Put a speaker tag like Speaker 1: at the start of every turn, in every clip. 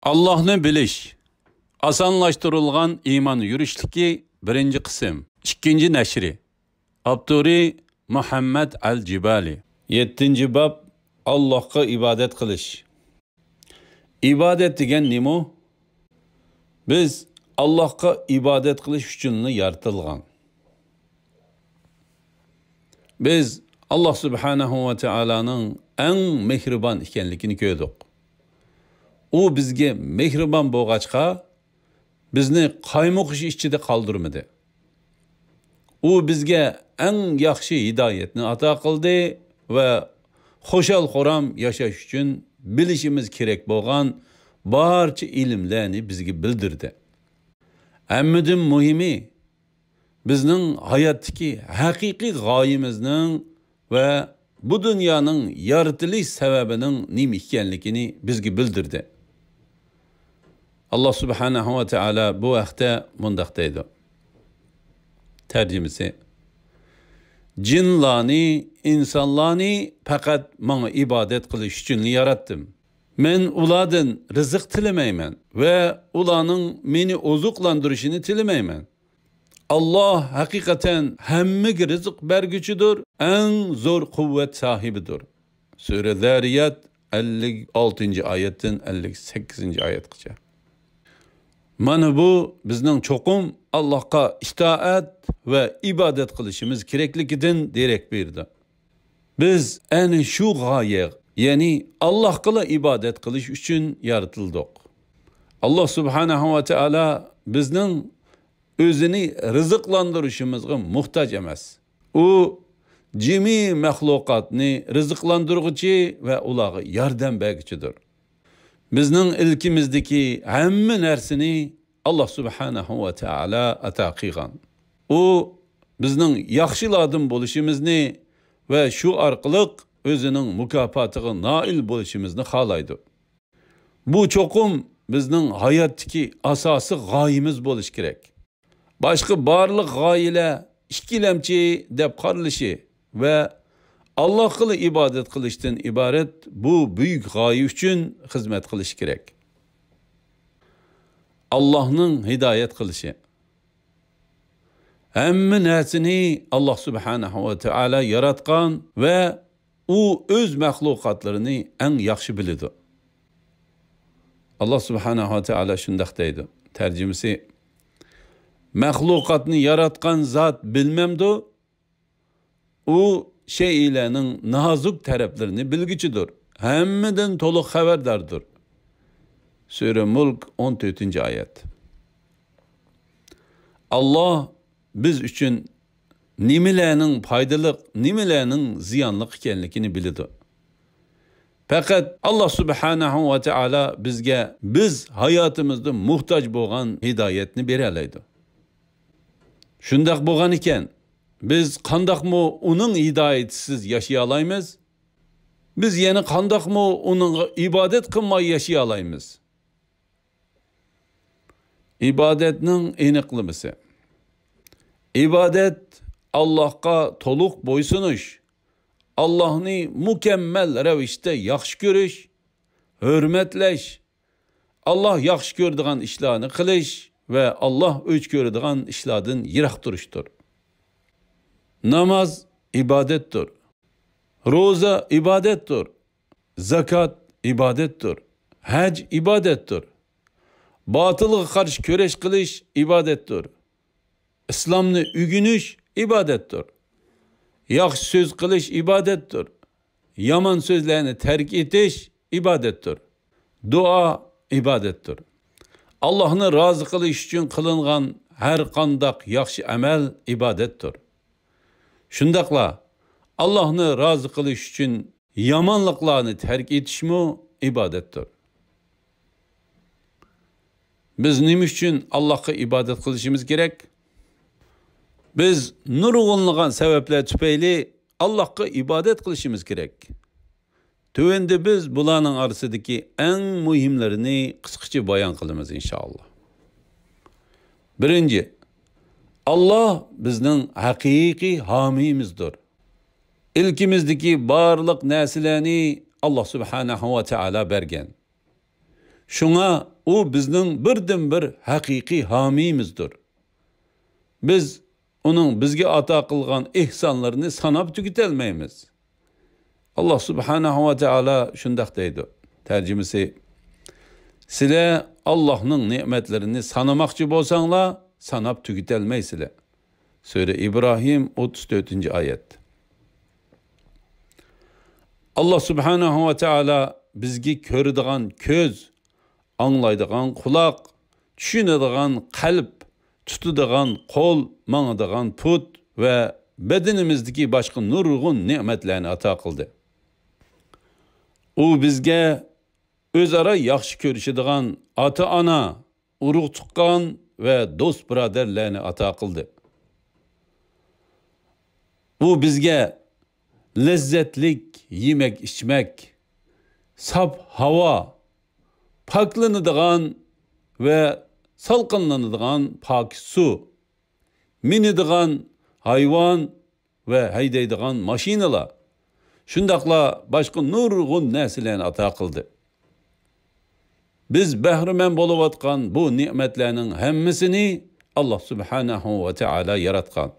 Speaker 1: Allah'ını bilish. Asonlashtirilgan iymon yurishligi birinchi qism. İkinci neşri. Abduri Muhammed al-Jibali. 7. bab Allah'a ibadet qilish. İbadet degan nima? Biz Allah'a ibadet qilish uchun yaratilgan. Biz Allah subhanahu ve Taala'nın en mehribon ekanligini ko'rdik. U bizga mehribon bo'lg'achqa bizni qaymoqish ichida qoldirmadi. U bizga eng yaxshi hidoyatni ato qildi va xo'shal-xuram yashash uchun bilishimiz kerak bo'lgan barcha ilmlarni bizga bildirdi. Hammadan muhimi bizning hayotdagi haqiqiy g'oyamizning va bu dunyoning yaratilish sababining nima ekanligini bizga bildirdi. Allah subhanahu ve Teala bu vaqtda mundaq deydi. Tercümesi. Cinlarni, insanlarni faqat bana ibadet qilish uchun yaratdim. Men ulardan rizq tilamayman ve ularning meni ozuqlantirishini tilamayman. Allah hakikaten hammaga rizq berguchidir, en zor kuvvet sahibidir. Sure Zariyat 56. ayetden 58. ayetgacha. Mana bu bizning çoqum Allah'a itaat ve ibadet qilishimiz kerakligidan derak berdi. Biz ana shu g'oya, ya'ni Allohga ibadet qilish uchun yaratildik. Allah subhanahu ve Teala bizning o'zini rizqlantirishimizga muhtoj emas. U jimi mahluqotni rizqlantiruvchi va ularga yordam berguchidir. Bizning ilkimizdagi hamma narsani Allah subhanahu ve Teala ato qilgan. U bizning yaxshilardan bo'lishimizni va shu orqali o'zining mukofotiga noil bo'lishimizni xohlaydi. Bu cho'qim bizning hayotdagi asosiy g'oyamiz bo'lishi kerak. Başka barliq g'oyalar ikkilamchi deb qaralishi ve Allah'a ibadet qilishdan ibaret bu büyük g'oya uchun xizmat qilish kerak. Allah'ның hidayet qilishi. Hamma narsani Allah subhanahu ve Teala yaratgan ve u o'z mahluqotlarini eng yaxshi biladi. Allah subhanahu ve Teala shundaq deydi. Tercümesi. Mahluqatni yaratgan zat bilmemdi. U şeylerinin nazuk taraflarını bilgiçidir. Hemmadan to'liq xabardardır. Sure Mulk 14. ayet. Allah biz üçün nimelerinin faydalık, nimelerinin ziyanlık ekanligini biladi. Fakat Allah subhanahu ve Teala bizge biz hayatımızda muhtaç bo'lgan hidayetini beralaydi. Shundaq bo'lgan ekan, biz qandaqmı onun hidayetisiz yaşayalaymiz? Biz yeni qandaqmı onun ibadet qilmay yaşayalaymiz? İbadetning aniqlimisi. İbadet Allah'a to'liq bo'ysunish, Allah'ni mükemmel ravishda yaxshi ko'rish, hurmatlash, Allah yaxshi ko'radigan ishlarni qilish ve Allah o'ch ko'radigan ishlardan yiroq turishdir. Namaz ibadettir. Roza ibadettir. Zakat ibadettir. Hac ibadettir. Batılga qarshi kurash qilish ibadettir. İslamni ügünüş ibadettir. Yaxshi söz qilish ibadettir. Yaman sözlerini terk etish ibadettir. Dua ibadettir. Allah'ını razı qilish uchun qilingan har qandaq yaxshi amal ibadettir. Shundaqla Allah'ını razı qilish uchun yamanlıqlarni terk etishmi ibadettir. Biz nima uchun Allah'a ibadet qilishimiz kerak? Biz nurg'unlagan sabablar tufayli Allah'a ibadet qilishimiz kerak. Tövende biz bularning orasidagi eng muhimlarini qisqacha bayon qilamiz inshaalloh. Birinchi, Allah bizning haqiqiy homiyimizdir. İlkimizdeki barliq narsalarni Allah subhanahu ve Teala bergen. Şuna u bizning birdan-bir haqiqiy homiyimizdir. Biz onun bizga ato qilgan ihsonlarini sanab tugatolmaymiz. Allah subhanahu va taolo shunday deydi. Tarjimasi: sizlar Allohning ne'matlarini sanamoqchi bo'lsanglar, sanab tugatolmaysizlar. Sura İbrahim 34-oyat. Allah subhanahu va taolo bizga ko'radigan ko'z, anglaydigan quloq, tushunadigan qalb, tutadigan qo'l, mangadigan put va badanimizdagi boshqa nurg'un ne'matlarni ato qildi. U bizga o'zaro yaxshi ko'rishadigan ota-ona, urug' tuqqan va do'st birodarlarni ato qildi. U bizga lezzatlik yemek içmek, sap hava, paklanadigan ve salqinlanadigan pak su, minadigan hayvan ve haydaydigan mashinalar, shundaqla boshqa nurg'un narsalarni ato qildi. Biz bahriman bo'layotgan bu ne'matlarning hammasini Allah subhanahu va taolo yaratgan.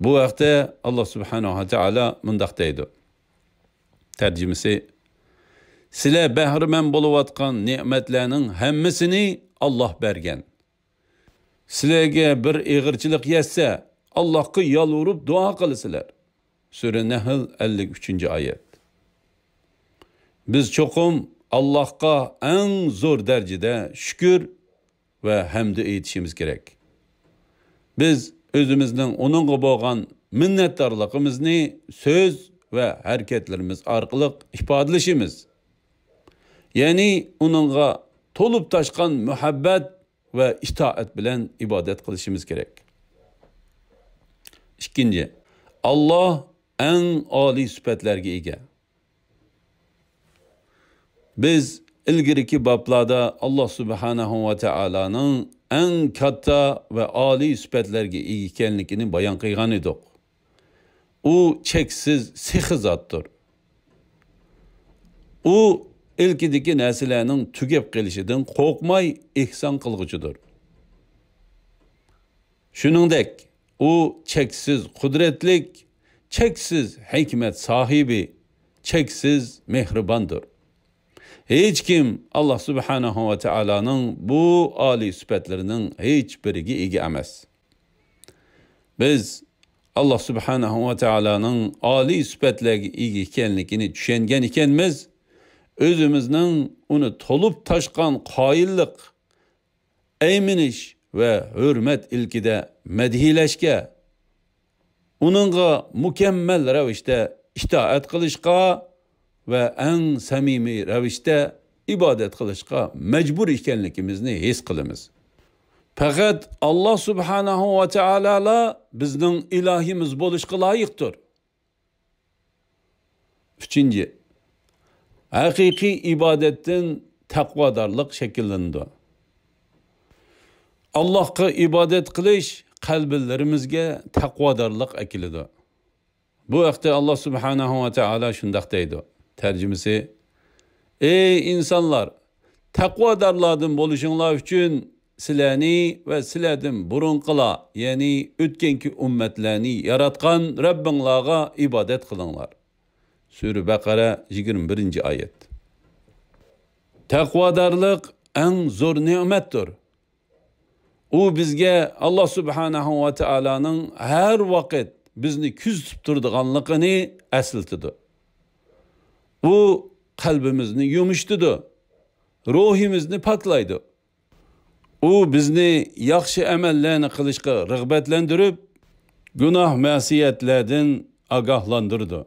Speaker 1: Bu vaqtda Allah subhanahu wa taolo mundaq deydi. Tarjimasi: sizlar bahriman bo'layotgan ne'matlarning hammasini Alloh bergan. Sizlarga bir ig'irchilik yetsa, Allohga yolvorib duo qilasizlar. Sura Nahl 53-oyat. Biz cho'qim Allohga eng zo'r darajada shukr va hamd aytishimiz kerak. Biz özümüzden onunla bo'lgan minnettarligimizni söz ve hareketlerimiz orqali ifodalashimiz. Yani onunla tolup taşkan muhabbet ve itaat bilen ibadet qilishimiz kerak. İkinci, Allah en âli sifatlarga ega. Biz ilgiriki bablarda Allah subhanahu va taoloning en katta ve âli sifatlarga ega ekanligini bayon qilgan edik. U cheksiz sihizatdır. U ilkidagi narsalarning tugab kelishidan qo'rqmay ihson qilguchidir. Shuningdek, u cheksiz qudratlik, cheksiz hikmat sahibi, cheksiz mehribondir. Hiç kim Allah subhanahu wa taoloning bu âli sifatlarining hech biriga ega emas. Biz Allah subhanahu wa taoloning âli sifatlarga ega ekanligini tushungan ekanmiz, o'zimizning uni to'lib toshgan qoyillik, ayminish va hurmat ilkida madhilashga, uningga mukammal ravishda itoat qilishga ve en samimi ravishda ibadet qilishga mecbur ekanligimizni his qilamiz. Fakat Allah subhanahu wa taala bizning ilahimiz bo'lishga loyiqdir. Üçüncü, haqiqiy ibadetten taqvodorlik shakllandi. Allohga ibadet qilish qalblarimizga taqvodorlik akiladi. Bu vaqtda Allah subhanahu wa taala shunday deydi. Tercümesi: ey insanlar, taqvodorlardan bo'lishinglar uchun sizlarni va sizlardan burunqilar, ya'ni o'tganki ummatlarni yaratgan Rabbinglarga ibodat qilinglar. Sura Baqara 21-oyat. Taqvodorlik eng zo'r ne'matdir. U bizga Allah subhanahu va taoloning har vaqt bizni kuzatib turadiganligini eslatadi. Bu kalbimizni yumuştudu, ruhimizni paklaydı. U bizni yaxshi amallarni qilishga rag'batlantirib, gunoh ma'siyatlardan ogohlantirdi.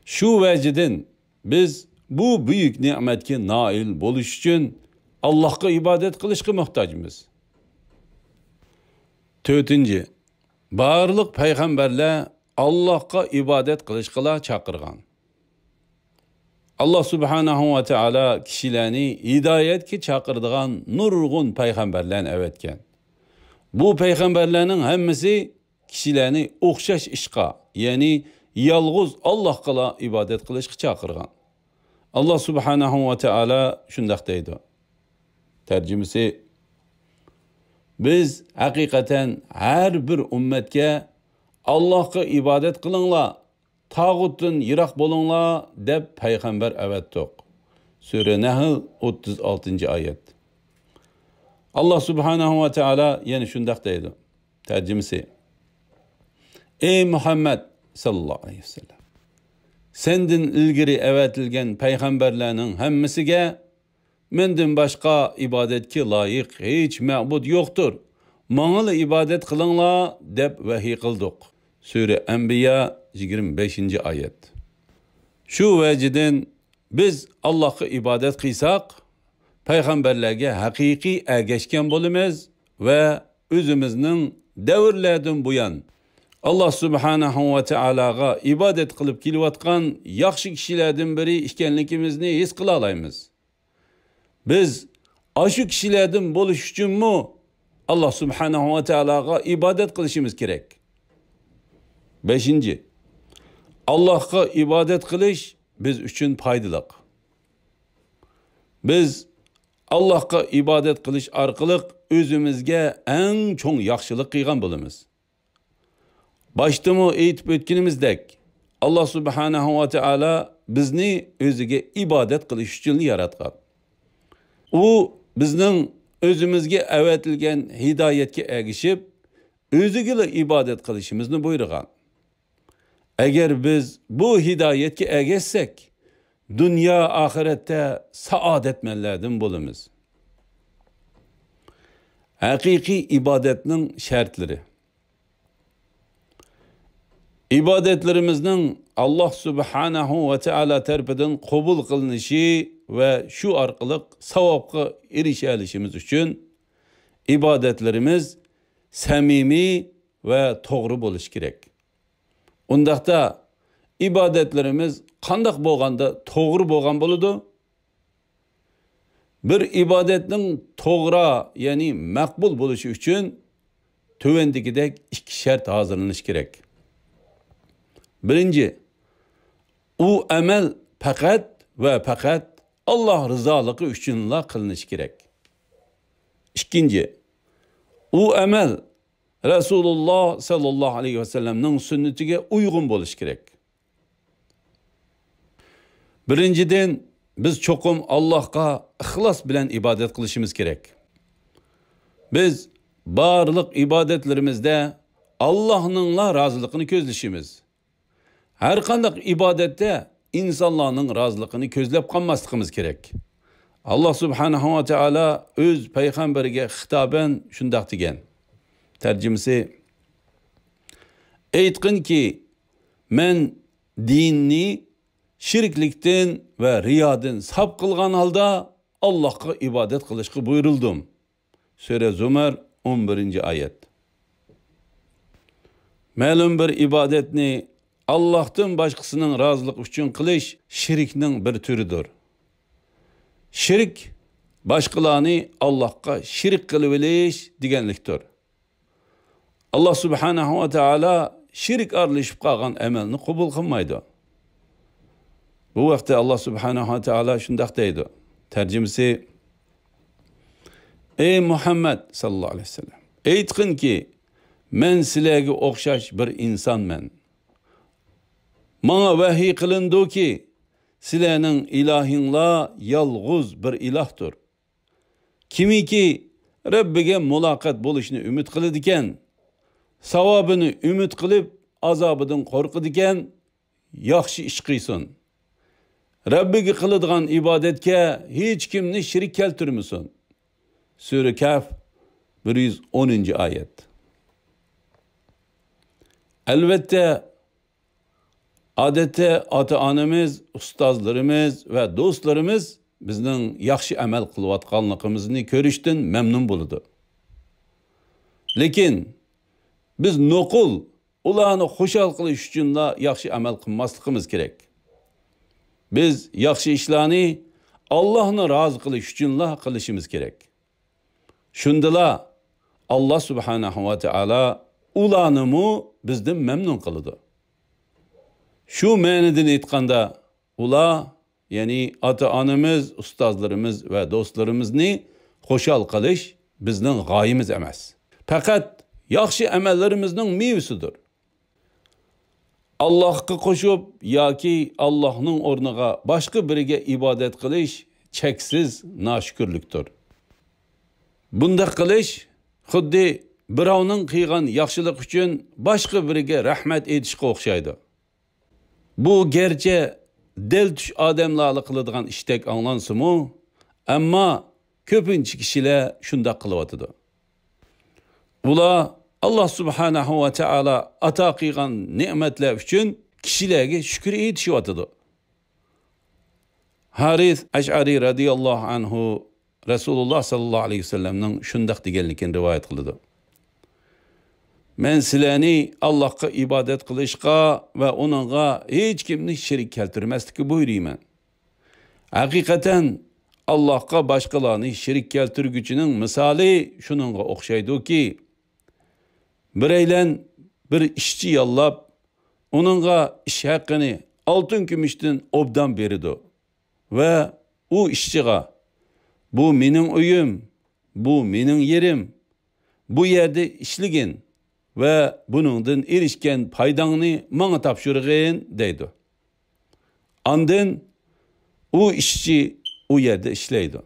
Speaker 1: Shu vajidan biz bu buyuk ne'matga nail bo'lish uchun Allohga ibodat qilishga muhtojmiz. 4. Barliq payg'ambarlar Allohga ibodat qilishga chaqirgan. Allah subhanahu wa taala kishilarni hidoyatga chaqiradigan nurg'un payg'ambarlarni avatgan. Bu payg'ambarlarning hammasi kishilarni o'xshash ishqa, ya'ni yolg'iz Allohga ibodat qilishga chaqirgan. Allah subhanahu ve teala şundaq deydi. Tercümesi: biz hakikaten her bir ümmetke Allah'a ibadet kılınla, tağutun yirak bolunla deb peygamber evettik. Sure Nahl 36. ayet. Allah subhanahu ve teala yani şundaq deydi. Tercümesi: ey Muhammed sallallahu aleyhi ve sellem, sendin ilgiri evetilgen peygamberlerinin hemmisiga menden başka ibadetki layık hiç ma'bud yoktur. Mağıl ibadet kılınla deb vahiy kıldık. Sure Enbiya 25. ayet. Şu veciden biz Allah'a ibadet kıysak, peygamberlerge hakiki ergeçken bolumuz ve özümüzün devirlerden buyan Allah subhanahu ve teala'ga ibadet kılıp kilivatkan yaxşı kişilerden biri işkenlikimizni his kıla alaymiz. Biz aşı kişilerden boluş üçün mu Allah subhanahu ve teala'ga ibadet kılışımız gerek. 5. Allah'a ibadet kılış biz üçün paydılık. Biz Allah'a ibadet kılış arkalık özümüzge en çok yaxşılık kıygan bulumuz. Başta mı eğitip ötkinimizdek Allah subhanahu ve teala bizni özüge ibadet kılış üçün yaratgan. O bizning özümüzge evetilgen hidayetke ergişip özüge ibadet kılışımızını buyurgan. Eğer biz bu hidayetke ergeçsek dünya ahirette saadetmenlerden bulumuz. Hakiki ibadetinin şartları. İbadetlerimizin Allah subhanahu ve teala tarafından kabul kılınışı ve şu arkalık savapka erişelişimiz için ibadetlerimiz samimi ve doğru buluş gerek. Ondaqda ibadetlerimiz qandaq bolganda doğru bolgan boludu? Bir ibadetning to'g'ri, ya'ni maqbul bo'lishi uchun tövendikidek ikki shart hazırlanış gerek. Birinci, u amel fakat ve fakat Allah rızalığı üçünla kılınış gerek. İkinci, u amel Resulullah sallallahu aleyhi ve sellem'nin sünnetine uygun buluş gerek. Birinciden biz çokum Allah'a ihlas bilen ibadet kılışımız gerek. Biz barlık ibadetlerimizde Allah'ınla razılığını közleşimiz. Her kandak ibadette insanların razılığını közlep kalmaslıkımız gerek. Allah subhanahu ve teala öz peygamberige hitaben şundaq degen. Tercümesi: eytqin ki men dinni şirklikten ve riyadan sap kılgan halda Allah'a ibadet kılışkı buyuruldum. Sure Zümer 11. ayet. Məlum bir ibadetni Allah'tan başkasının razılık üçün kılış şirknin bir türüdür. Şirk başkalarını Allah'a şirk kılıveliş digenliktir. Allah subhanahu ve teala şirk aralışıp kalgan emelini kabul kılmaydı. Bu vakti Allah subhanahu ve teala şundaq deydi. Tercümesi: ey Muhammed sallallahu aleyhi ve sellem, eytqin ki men sizlarga o'xshash bir insan men. Bana vahiy qilindi ki sizlarning ilahinglar yalg'iz bir ilahdir. Kimiki Rabbiga muloqot bo'lishni umid qiladi ekan, savobini umid qilib azobidan qo'rqidi ekan, yaxshi ish qilsin. Rabbiga qiladigan ibodatga hech kimni shirik keltirmasin. Sure Kaf 110. ayet. Elbette adette ata-onamiz, ustozlarimiz ve do'stlarimiz bizning yaxshi amal qilayotganligimizni ko'rishdan memnun bo'ladi. Lekin biz nuqul ularni xushal qilish uchunla yaxshi amal qilmasligimiz kerak. Biz yaxshi ishlarni Allohni rozi qilish uchunla qilishimiz kerak. Shundala Allah subhanahu ve teala ularni bizdan memnun qiladi. Şu ma'nidan aytganda ular ya'ni ota-onamiz, ustozlarimiz va do'stlarimizni xushal qilish bizning g'oyamiz emas. Faqat yaxshi amallarimizning mevasidir. Allohga qo'shib yoki Allohning o'rniga boshqa biriga ibodat qilish cheksiz noshukrlikdir. Bunda qilish xuddi birovning qilgan yaxshilik uchun boshqa biriga rahmat aytishga o'xshaydi. Bu gerçi del tush odamlarga qiladigan ishdak anglansimi, ammo ko'pincha kishilar shunday qilyotidi. Ular Allah subhanahu va taala ato qilgan ne'matlar uchun kishilarga shukr aytishyotidi. Haris Ash'ari radhiyallohu anhu Rasululloh sallallohu alayhi vasallamning shunday deganligini rivoyat qildi. Men sizlarni Allohga ibodat qilishga va uningga hech kimni shirik keltirmaslikka buyurayman. Haqiqatan Allohga boshqalarni shirik keltirguchining misoli shuningga o'xshaydi-ki, biraylan bir ishchi yollab, uningga ish haqqini oltin kumushdan obdan berdi va u ishchiga bu mening uyim, bu mening yerim, bu yerda ishligin ve bunundan erişken paydangni bana topshirgin deydi. Andın o işçi o yerde işleydi.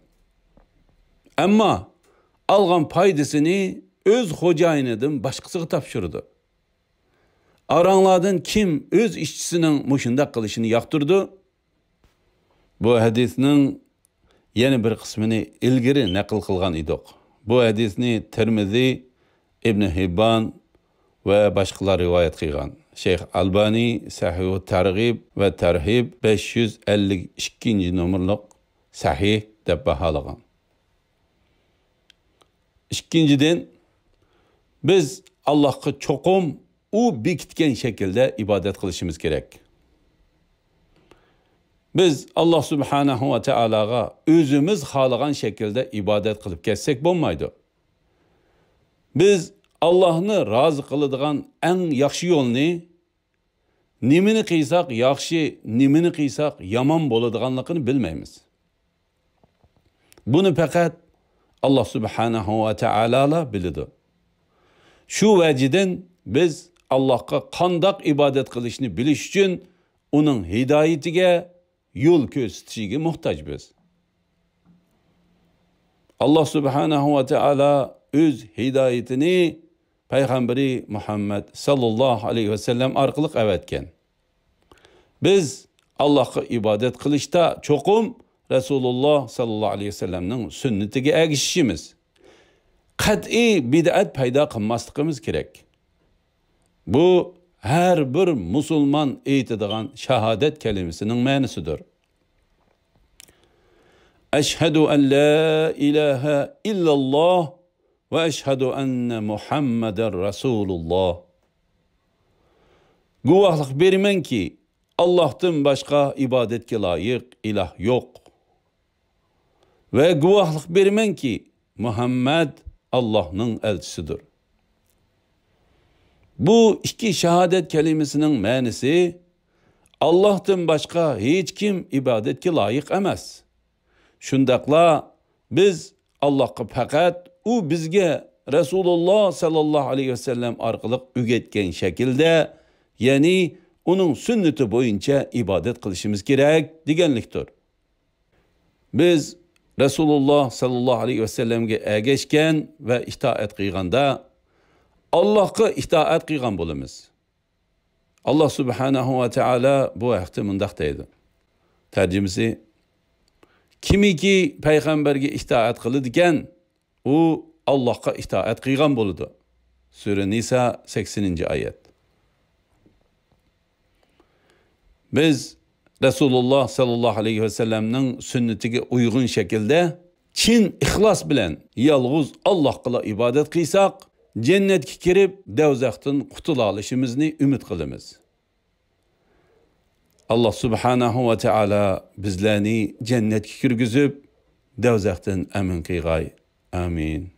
Speaker 1: Ama algan paydasını öz hocayinidan başkasına topshirdi. Aranlardan kim öz işçisinin muşunda kılışını yaktırdı? Bu hadisinin yeni bir kısmını ilgiri nakil kılgan idik. Bu hadisni Tirmizi, İbn Hibban ve başkalar rivayet kılgan. Şeyh Albani Sahih Targib ve Tarhib 552. numaralı sahih deb bahalagan. İkinciden biz Allah'a çokum u bekitken şekilde ibadet kılışımız gerek. Biz Allah subhanahu ve teala'ga özümüz halagan şekilde ibadet kılıp kessek bo'lmaydi. Biz Allah'ını razı kılıdığan en yaxşı yolunu nimini qiysak yaxşı, nimini qiysak yaman bo'ladiganligini bilmaymiz. Bunu fakat Allah subhanahu ve teala biladi. Şu veciden biz Allah'a qandaq ibadet kılışını bilish için onun hidayetiga yol ko'rsatishiga muhtojmiz. Allah subhanahu ve teala öz hidayetini Peygamberi Muhammed sallallahu aleyhi ve sellem arqılıq əvətken. Biz Allah'a ibadet qilishda çoxum Resulullah sallallahu aleyhi ve sellem'nin sünnetiga ergişişimiz. Qat'i bid'at payda qilmasligimiz kerak. Bu her bir musulman aytadigan shahodat kalimasining ma'nosidir. Eşhedü en la ilahe illallah ve eşhedü enne Muhammeden Resulullah. Guvahlık bermen ki Allah'tan başka ibadetke layık ilah yok. Ve guvahlık bermen ki Muhammed Allah'ın elçisidir. Bu iki şehadet kelimesinin manisi Allah'tan başka hiç kim ibadetke layık emas. Şundaqla biz Allah'a fakat u bizge Resulullah sallallahu aleyhi ve sellem arqılıq ügetken şekilde yani onun sünneti boyunca ibadet kılışımız gerek deganlikdir. Biz Resulullah sallallahu aleyhi ve sellemge ergeçken ve itaat qilganda Allah'a itaat qilgan bo'lamiz. Allah subhanahu ve teala bu haqda mundaq deydi. Tercümesi kimiki peygamberge itaat qiladigan u Allah'a itaat qilgan bo'ladi. Sura Nisa 80. ayet. Biz Resulullah sallallahu aleyhi ve sellem'nin sünnetiga uygun şekilde chin ixlos bilan yalğız Allah'a ibadet qilsak, cennetga kirib dozaqdan qutula olishimizni umid qilamiz. Allah subhanahu ve teala bizlarni cennetga kirgizib dozaqdan amin qilg'ay. Amin.